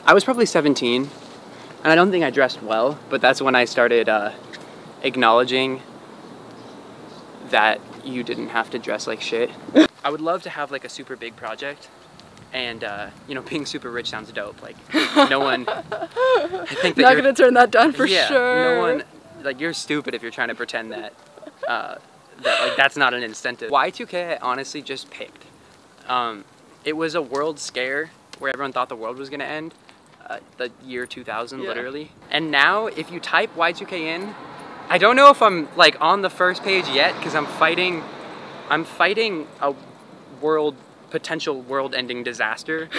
I was probably 17, and I don't think I dressed well, but that's when I started acknowledging that you didn't have to dress like shit. I would love to have like a super big project, and you know, being super rich sounds dope. Like, no one, I think that not gonna turn that down for yeah, sure. no one, like, you're stupid if you're trying to pretend that that's not an incentive. Y2K I honestly just picked. It was a world scare where everyone thought the world was gonna end, the year 2000, yeah. literally. And now if you type Y2K in, I don't know if I'm like on the first page yet, because I'm fighting a potential world-ending disaster.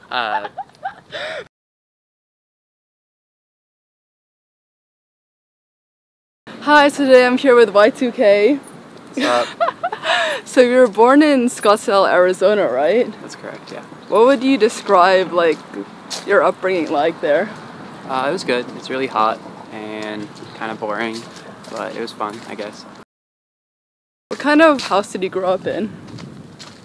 Hi, today I'm here with Y2K. What's up? So you were born in Scottsdale, Arizona, right? That's correct, yeah. What would you describe like your upbringing like there? It was good. It's really hot and kind of boring, but it was fun, I guess. What kind of house did you grow up in?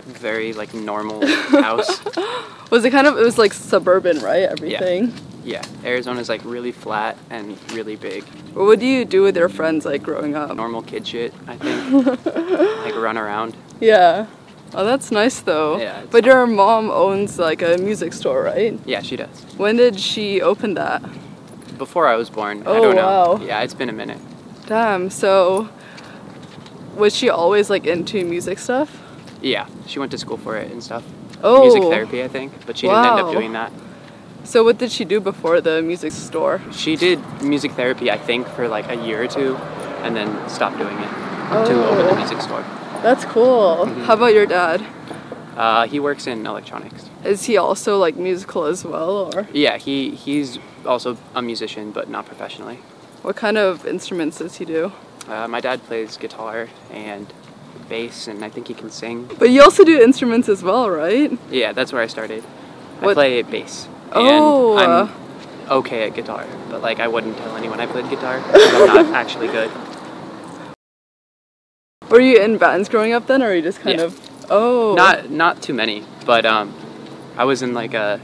Very like normal house. It was like suburban, right? Everything? Yeah. Arizona's like really flat and really big. What would you do with your friends like growing up? Normal kid shit, I think. Like run around. Yeah. Oh, that's nice though. Yeah. But your mom owns like a music store, right? Yeah, she does. When did she open that? Before I was born. Oh, I don't know. wow. Yeah, it's been a minute. Damn, so was she always like into music stuff? Yeah, she went to school for it and stuff. Oh. Music therapy, I think, but she didn't end up doing that. So what did she do before the music store? She did music therapy, I think, for like a year or two, and then stopped doing it to open the music store. That's cool. Mm-hmm. How about your dad? He works in electronics. Is he also like musical as well, or? Yeah, he's also a musician, but not professionally. What kind of instruments does he do? My dad plays guitar and bass, and I think he can sing. But you also do instruments as well, right? Yeah, that's where I started. What? I play bass. Oh. And I'm okay at guitar, but like I wouldn't tell anyone I played guitar. I'm not actually good. Were you in bands growing up then, or are you just kind of? Oh. Not too many, but I was in like a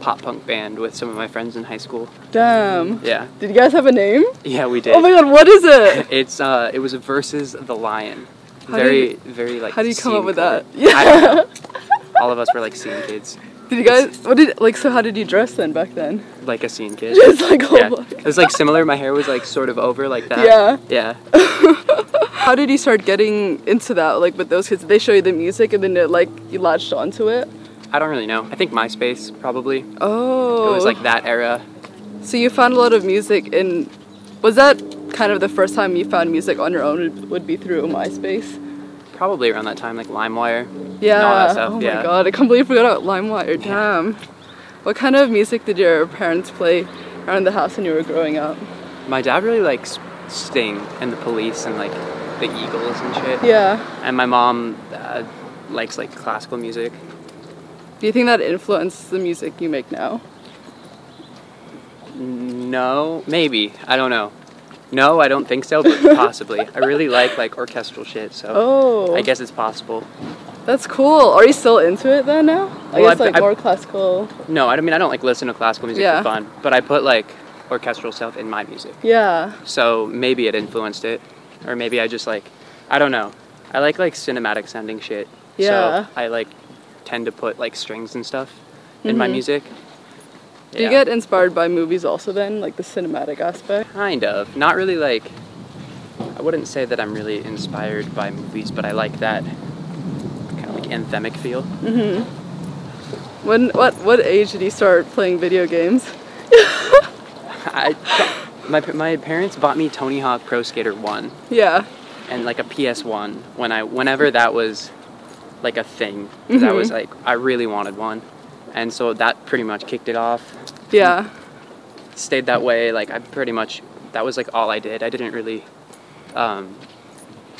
pop punk band with some of my friends in high school. Damn. Yeah. Did you guys have a name? Yeah, we did. Oh my god, what is it? It was Versus the Lion. How very like. How do you come up with that? Yeah. I don't know. All of us were like scene kids. Did you guys? So how did you dress then back then? Like a scene kid. Just like yeah. It was like similar. My hair was like sort of over like that. Yeah. Yeah. How did you start getting into that? Like with those kids, did they show you the music and then you latched onto it? I don't really know. I think MySpace probably. Oh. It was like that era. So you found a lot of music in. Was that kind of the first time you found music on your own? Would be through MySpace? Probably around that time, like LimeWire. Yeah. And all that stuff. Oh yeah. my god, I completely forgot about LimeWire. Damn. What kind of music did your parents play around the house when you were growing up? My dad really likes Sting and the Police and like the Eagles and shit. Yeah. And my mom likes like classical music. Do you think that influenced the music you make now? No, maybe. I don't know. No, I don't think so, but possibly. I really like orchestral shit, so I guess it's possible. That's cool. Are you still into it then now? I guess like more classical. No, I mean I don't like listen to classical music for fun, but I put like orchestral stuff in my music. Yeah. So maybe it influenced it, or maybe I just like, I don't know. I like cinematic sounding shit. Yeah. So I like tend to put like strings and stuff in my music. Do you get inspired by movies also then, like the cinematic aspect? Kind of. Not really like, I wouldn't say that I'm really inspired by movies, but I like that kind of like anthemic feel. Mm-hmm. What age did you start playing video games? My parents bought me Tony Hawk Pro Skater 1. Yeah. And like a PS1 whenever that was like a thing. That was like, I really wanted one. And so that pretty much kicked it off. Yeah. Stayed that way. Like that was like all I did. I didn't really, I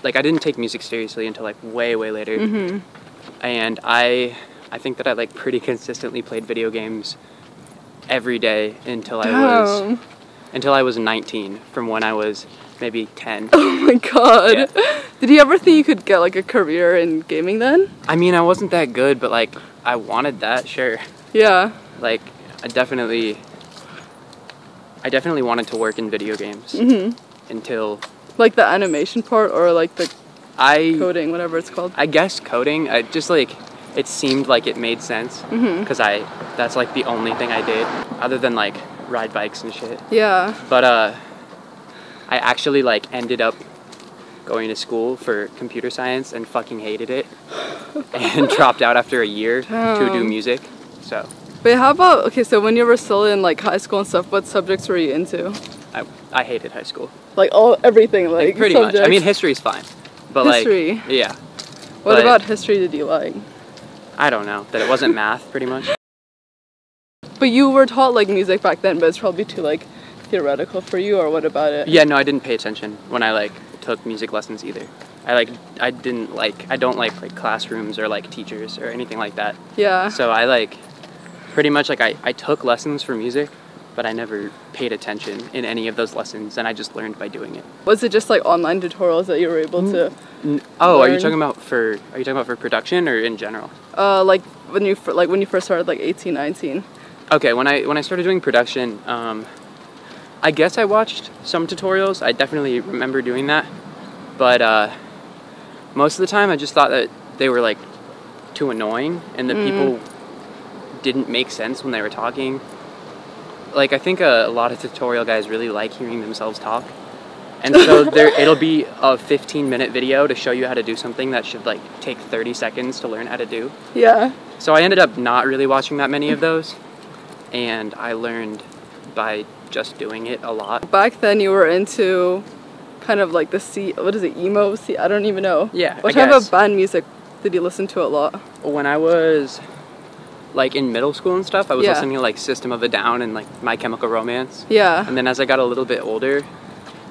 didn't take music seriously until like way later. Mm-hmm. And I think that I like pretty consistently played video games every day until I was 19, from when I was maybe 10. Oh my god. Yeah. Did you ever think you could get like a career in gaming then? I mean, I wasn't that good, but like I wanted that, sure. Yeah. Like I definitely wanted to work in video games until like the animation part or like the I coding, whatever it's called. I guess coding. I just like it seemed like it made sense because that's like the only thing I did other than like ride bikes and shit. Yeah. But I actually like ended up going to school for computer science and fucking hated it and dropped out after a year to do music. So. Wait, how about, okay, so when you were still in like high school and stuff, what subjects were you into? I hated high school. Like everything, like pretty subjects. much. I mean, history's fine, but history. like, yeah. What about history did you like? I don't know, that it wasn't math, pretty much. But you were taught like music back then, but it's probably too like theoretical for you, or what about it? Yeah, no, I didn't pay attention when I like took music lessons either. I don't like classrooms or like teachers or anything like that. Yeah. So I like pretty much like I took lessons for music, but I never paid attention in any of those lessons, and I just learned by doing it. Was it just like online tutorials that you were able to Oh, learn? are you talking about for production or in general? Like when you first started, like 18, 19. Okay, when I started doing production, I guess I watched some tutorials. I definitely remember doing that, but most of the time I just thought that they were like too annoying and that people didn't make sense when they were talking. Like, I think a lot of tutorial guys really like hearing themselves talk, and so it'll be a 15-minute video to show you how to do something that should like take 30 seconds to learn how to do. Yeah. So I ended up not really watching that many of those, and I learned by just doing it a lot. Back then you were into kind of like emo? I don't even know. Yeah, What type of band music did you listen to a lot? When I was like in middle school and stuff, I was listening to like System of a Down and like My Chemical Romance. Yeah. And then as I got a little bit older,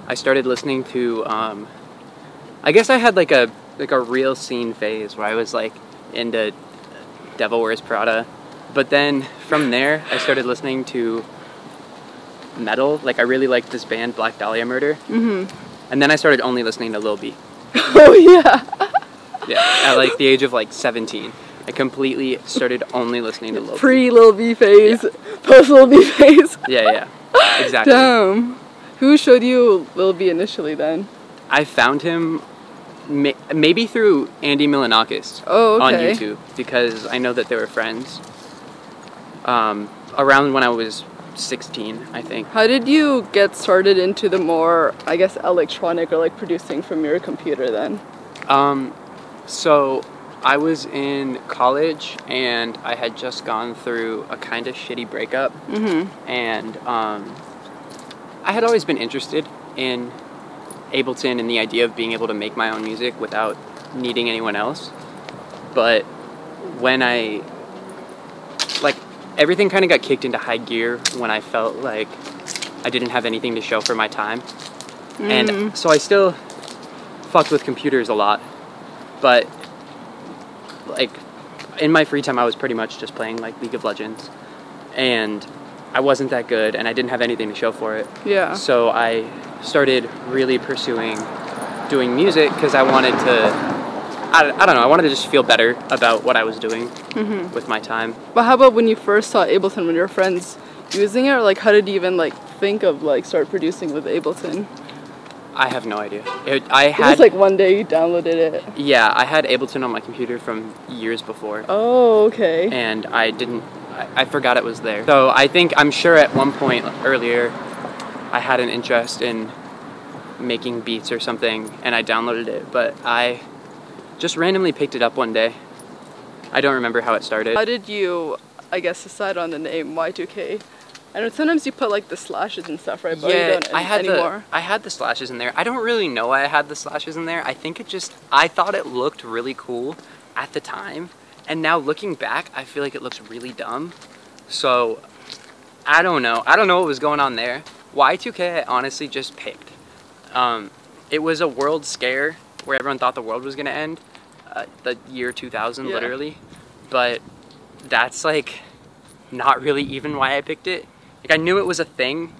I started listening to I guess I had like a real scene phase where I was like into Devil Wears Prada. But then from there I started listening to metal. Like I really liked this band Black Dahlia Murder. And then I started only listening to Lil B. Oh yeah. Yeah, at like the age of like 17. I completely started only listening to Lil B. Pre-Lil B phase, post-Lil B phase. Yeah, exactly. Damn. Who showed you Lil B initially then? I found him maybe through Andy Milanakis on YouTube, because I know that they were friends. Around when I was 16, I think. How did you get started into the more, I guess, electronic or like producing from your computer then? So I was in college and I had just gone through a kind of shitty breakup, and I had always been interested in Ableton and the idea of being able to make my own music without needing anyone else. But when everything kind of got kicked into high gear when I felt like I didn't have anything to show for my time. And so I still fucked with computers a lot, but like in my free time I was pretty much just playing like League of Legends, and I wasn't that good and I didn't have anything to show for it. Yeah. So I started really pursuing doing music because I wanted to, I don't know, I wanted to just feel better about what I was doing with my time. But how about when you first saw Ableton, when your friends using it, or like how did you even like think of like start producing with Ableton? I have no idea. It was like one day you downloaded it. Yeah, I had Ableton on my computer from years before. Oh, okay. And I forgot it was there. So I'm sure at one point earlier I had an interest in making beats or something and I downloaded it, but I just randomly picked it up one day. I don't remember how it started. How did you, I guess, decide on the name Y2K? I know sometimes you put like the slashes and stuff, right? But yeah, you don't anymore. I had the slashes in there. I don't really know why I had the slashes in there. I think I thought it looked really cool at the time. And now looking back, I feel like it looks really dumb. So, I don't know. I don't know what was going on there. Y2K I honestly just picked. It was a world scare where everyone thought the world was going to end. The year 2000, literally. But that's like not really even why I picked it. Like I knew it was a thing.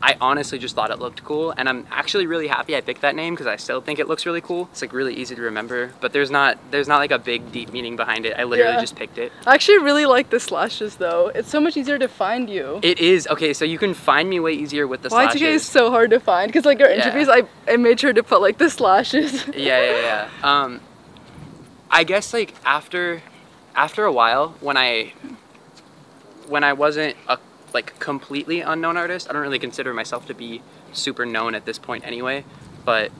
I honestly just thought it looked cool, and I'm actually really happy I picked that name because I still think it looks really cool. It's like really easy to remember, but there's not like a big deep meaning behind it. I literally just picked it. I actually really like the slashes though. It's so much easier to find you. It is. Okay, so you can find me way easier with the slashes. Y2K is so hard to find because like our interviews, I made sure to put like the slashes. Yeah. I guess like after a while, when I wasn't a like completely unknown artist, I don't really consider myself to be super known at this point anyway, but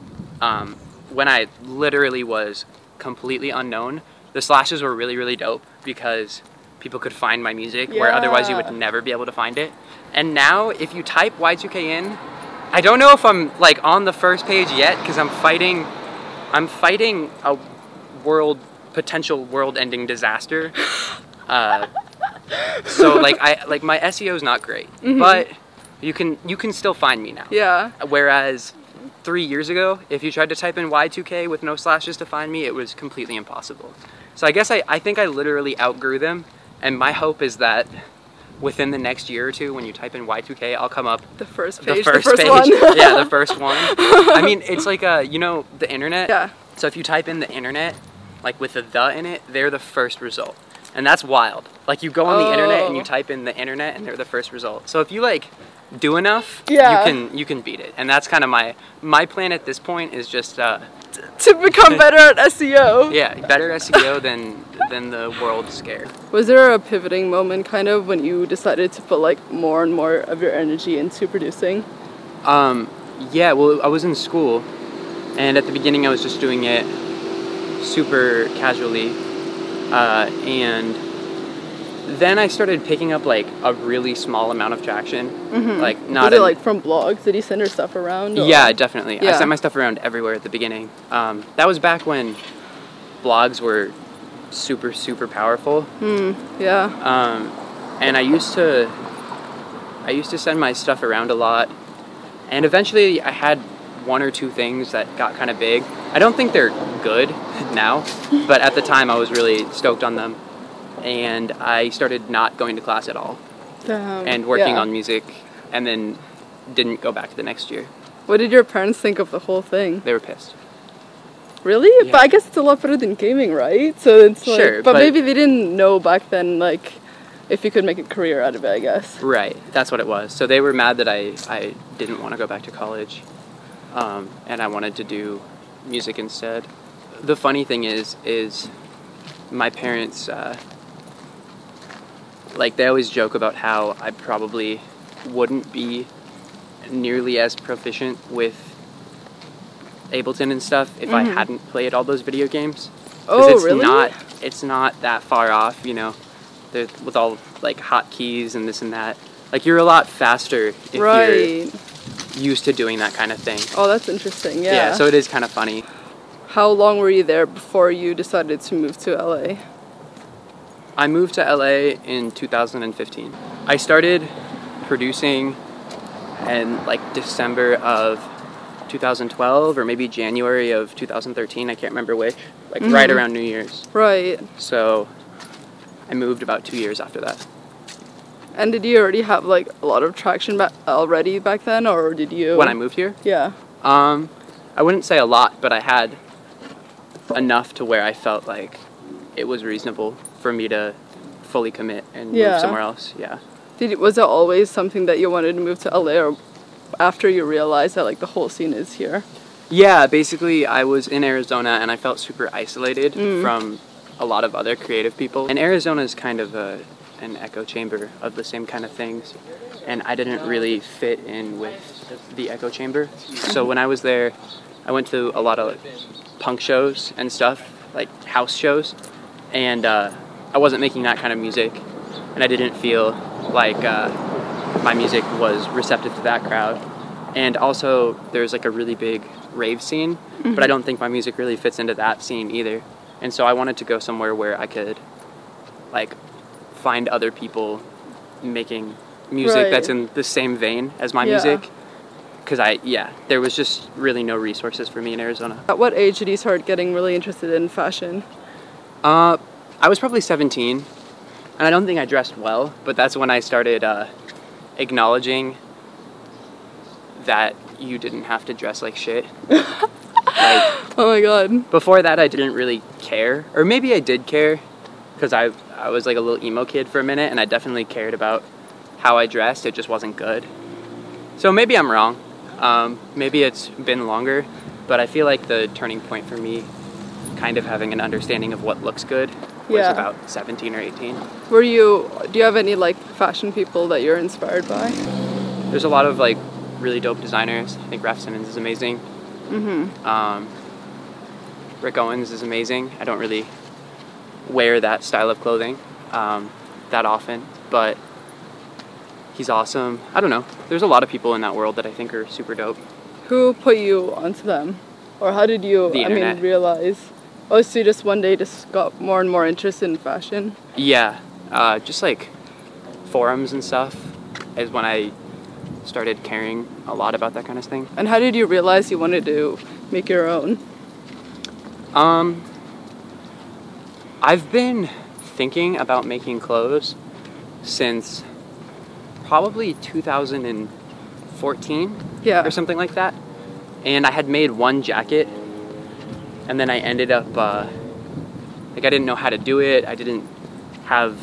when I literally was completely unknown, the slashes were really, really dope because people could find my music where otherwise you would never be able to find it. And now if you type Y2K in, I don't know if I'm like on the first page yet because I'm fighting a potential world-ending disaster. So like my SEO is not great, but you can still find me now. Yeah. Whereas 3 years ago, if you tried to type in Y2K with no slashes to find me, it was completely impossible. So I guess I think I literally outgrew them, and my hope is that within the next year or two, when you type in Y2K, I'll come up the first page. One. Yeah, the first one. I mean, it's like you know the internet. Yeah. So if you type in the internet, like with the in it, they're the first result. And that's wild. Like you go on the internet and you type in the internet and they're the first result. So if you like do enough, you can beat it. And that's kind of my plan at this point is just to become better at SEO. Yeah, better SEO than the world's scared. Was there a pivoting moment kind of when you decided to put like more and more of your energy into producing? Yeah, well I was in school and at the beginning I was just doing it super casually. And then I started picking up like a really small amount of traction. Like not was it like from blogs? Did you send her stuff around? Or? Yeah, definitely. I sent my stuff around everywhere at the beginning. That was back when blogs were super powerful. Yeah. And I used to send my stuff around a lot, and eventually I had one or two things that got kind of big. I don't think they're good now, but at the time I was really stoked on them, and I started not going to class at all and working on music, and then didn't go back the next year. What did your parents think of the whole thing? They were pissed. Really? Yeah. But I guess it's a lot better than gaming, right? So it's like, sure, but maybe they didn't know back then like if you could make a career out of it, I guess. Right, that's what it was. So they were mad that I didn't want to go back to college. And I wanted to do music instead. The funny thing is my parents, like they always joke about how I probably wouldn't be nearly as proficient with Ableton and stuff if I hadn't played all those video games. Oh, really? It's not that far off, you know, with all like hotkeys and this and that. Like you're a lot faster if you're used to doing that kind of thing. Oh, that's interesting. Yeah. Yeah, so it is kind of funny. How long were you there before you decided to move to LA? I moved to LA in 2015. I started producing in like December of 2012 or maybe January of 2013, I can't remember which, like right around New Year's. Right. So I moved about 2 years after that. And did you already have like a lot of traction already back then, or did you? When I moved here? Yeah. I wouldn't say a lot, but I had enough to where I felt like it was reasonable for me to fully commit and move somewhere else. Yeah. Was it always something that you wanted to move to LA, or after you realized that like the whole scene is here? Yeah, basically I was in Arizona and I felt super isolated from a lot of other creative people. And Arizona is kind of an echo chamber of the same kind of things, and I didn't really fit in with the echo chamber. So when I was there, I went to a lot of punk shows and stuff, like house shows, and I wasn't making that kind of music, and I didn't feel like my music was receptive to that crowd. And also there's like a really big rave scene, but I don't think my music really fits into that scene either. And so I wanted to go somewhere where I could like find other people making music that's in the same vein as my music, because there was just really no resources for me in Arizona. At what age did you start getting really interested in fashion? I was probably 17, and I don't think I dressed well, but that's when I started acknowledging that you didn't have to dress like shit. Like, oh my god. before that, I didn't really care. Or maybe I did care, because I was like a little emo kid for a minute, and I definitely cared about how I dressed. It just wasn't good. So maybe I'm wrong. Maybe it's been longer, but I feel like the turning point for me kind of having an understanding of what looks good was about 17 or 18. Do you have any like fashion people that you're inspired by? There's a lot of like really dope designers. I think Raf Simons is amazing. Rick Owens is amazing. I don't really wear that style of clothing that often, but he's awesome. I don't know. There's a lot of people in that world that I think are super dope. Who put you onto them? Or how did you, realize? Oh, so you just one day just got more and more interested in fashion? Yeah, just like forums and stuff is when I started caring a lot about that kind of thing. And how did you realize you wanted to make your own? I've been thinking about making clothes since probably 2014 or something like that. And I had made one jacket, and then I ended up, like I didn't know how to do it. I didn't have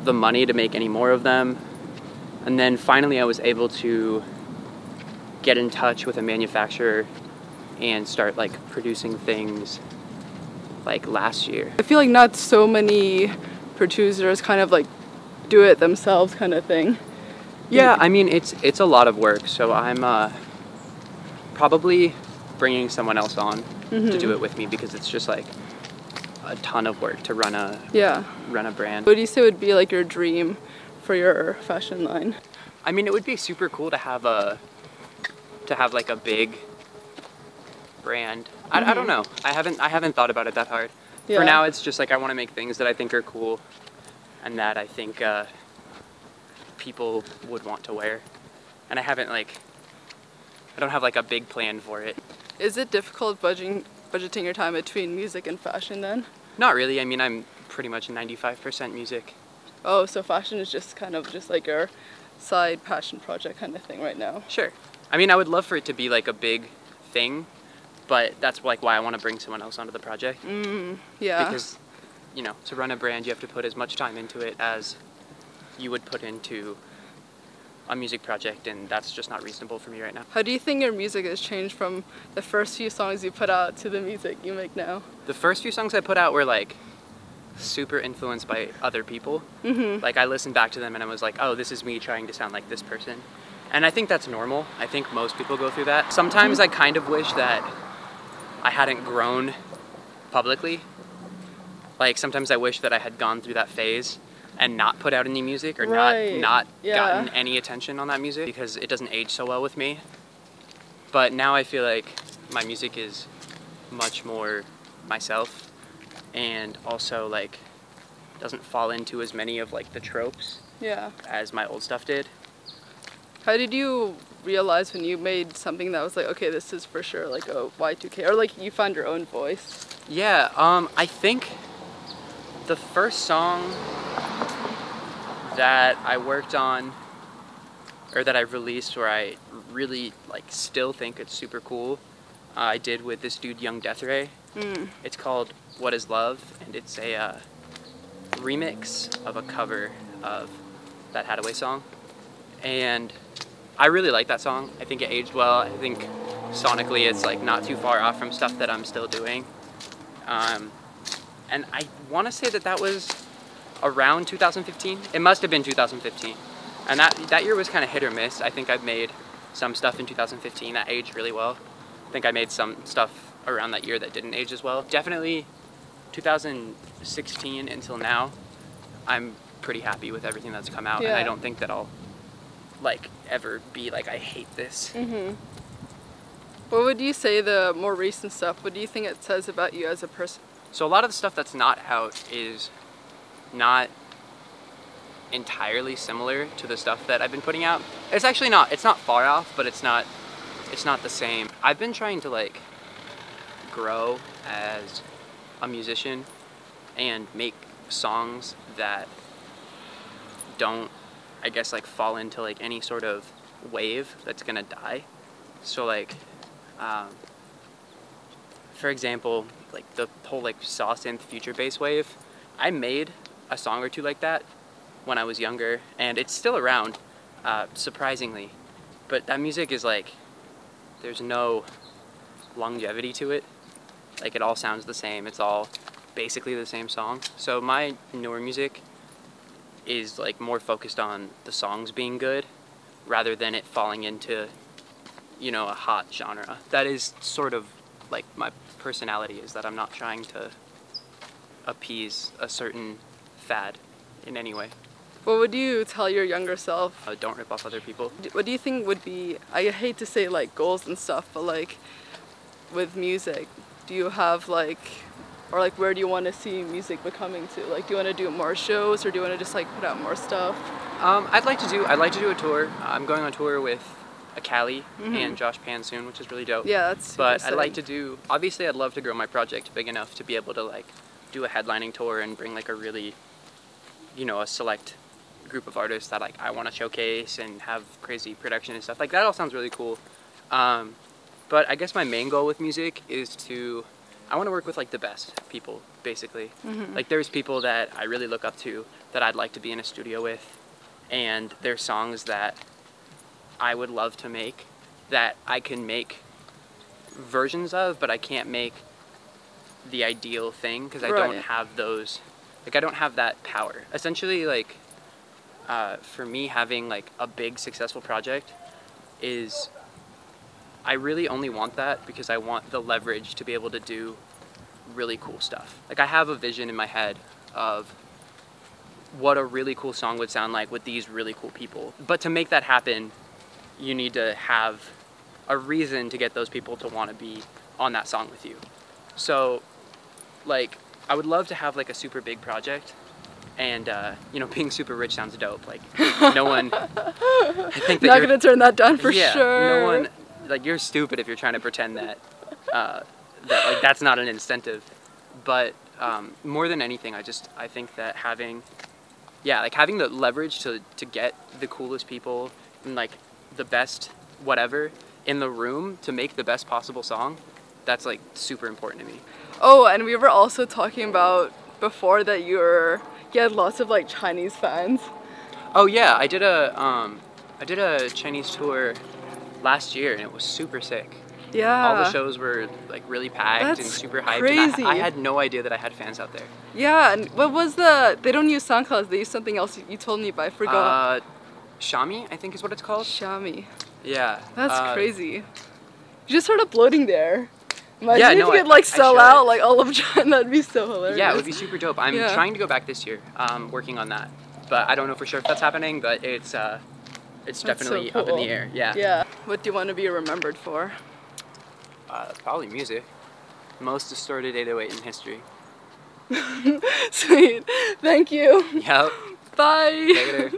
the money to make any more of them. And then finally I was able to get in touch with a manufacturer and start like producing things like last year. I feel like not so many producers kind of like do it themselves kind of thing. Yeah, I mean, it's a lot of work, so I'm probably bringing someone else on to do it with me, because it's just like a ton of work to run a brand. What do you say would be like your dream for your fashion line? I mean, it would be super cool to have like a big brand. I don't know. I haven't thought about it that hard. For now, it's just like I want to make things that I think are cool and that I think people would want to wear. And I don't have like a big plan for it. Is it difficult budgeting your time between music and fashion then? Not really. I mean, I'm pretty much 95% music. Oh, so fashion is just kind of just like your side passion project kind of thing right now? Sure. I mean, I would love for it to be like a big thing, but that's like why I want to bring someone else onto the project. Yeah. Because, you know, to run a brand, you have to put as much time into it as you would put into a music project, and that's just not reasonable for me right now. How do you think your music has changed from the first few songs you put out to the music you make now? The first few songs I put out were like super influenced by other people. Like I listened back to them and I was like, oh, this is me trying to sound like this person. And I think that's normal. I think most people go through that. Sometimes I kind of wish that I hadn't grown publicly. Like sometimes I wish that I had gone through that phase and not put out any music, or not gotten any attention on that music, because it doesn't age so well with me. But now I feel like my music is much more myself, and also like doesn't fall into as many of like the tropes as my old stuff did. How did you realize when you made something that was like, okay, this is for sure like a Y2K, or like you found your own voice? Yeah, I think the first song that I worked on, or that I released, where I really like still think it's super cool, I did with this dude Young Death Ray. It's called What Is Love, and it's a remix of a cover of that Hadaway song. And I really like that song. I think it aged well. I think sonically it's like not too far off from stuff that I'm still doing. And I want to say that was around 2015. It must have been 2015. And that year was kind of hit or miss. I think I've made some stuff in 2015 that aged really well. I think I made some stuff around that year that didn't age as well. Definitely 2016 until now, I'm pretty happy with everything that's come out. And I don't think that I'll like ever be like, I hate this. What would you say the more recent stuff, what do you think it says about you as a person? So a lot of the stuff that's not out is not entirely similar to the stuff that I've been putting out. It's actually not, it's not far off, but it's not the same. I've been trying to like grow as a musician and make songs that don't, I guess, like fall into like any sort of wave that's gonna die. So like, for example, like the whole like saw synth future bass wave, I made a song or two like that when I was younger, and it's still around, surprisingly. But that music is like, there's no longevity to it. Like, it all sounds the same. It's all basically the same song. So my newer music is like more focused on the songs being good rather than it falling into, you know, a hot genre. That is sort of like my personality, is that I'm not trying to appease a certain fad in any way. What would you tell your younger self? Don't rip off other people. What do you think would be, I hate to say like goals and stuff, but like with music, do you have like, or like where do you want to see music becoming to? Like, do you want to do more shows, or do you want to just like put out more stuff? I'd like to do a tour. I'm going on tour with Callie and Josh Pan soon, which is really dope. Yeah, that's But I'd like to do, obviously I'd love to grow my project big enough to be able to like do a headlining tour and bring like a really, you know, a select group of artists that like I want to showcase and have crazy production and stuff. Like, that all sounds really cool. But I guess my main goal with music is to, I want to work with like the best people, basically. Like, there's people that I really look up to that I'd like to be in a studio with, and there's songs that I would love to make that I can make versions of, but I can't make the ideal thing because I don't have those, like I don't have that power. Essentially, like, for me, having like a big successful project is, I really only want that because I want the leverage to be able to do really cool stuff. Like, I have a vision in my head of what a really cool song would sound like with these really cool people. But to make that happen, you need to have a reason to get those people to want to be on that song with you. So, like, I would love to have like a super big project, and you know, being super rich sounds dope. Like, no one, I think that not gonna turn that down for yeah, sure. no one, like, you're stupid if you're trying to pretend that that like that's not an incentive. But more than anything, I think that having the leverage to get the coolest people and like the best whatever in the room to make the best possible song, that's like super important to me. Oh, and we were also talking about before that you had lots of like Chinese fans. Oh yeah, I did a Chinese tour last year and it was super sick. Yeah. All the shows were like really packed and super hyped. Crazy. And I had no idea that I had fans out there. Yeah, and what was they don't use Soundcloud, they use something else you told me, but I forgot. Xiaomi, I think is what it's called. Xiaomi. Yeah. That's crazy. You just start uploading there. Imagine yeah, if no, you could like sell should. out like all of China, that'd be so hilarious. Yeah, it would be super dope. I'm trying to go back this year, working on that. But I don't know for sure if that's happening, but it's definitely so up in the cool. air. Yeah. Yeah. What do you want to be remembered for? Probably music. Most distorted 808 in history. Sweet. Thank you. Yep. Bye. Later.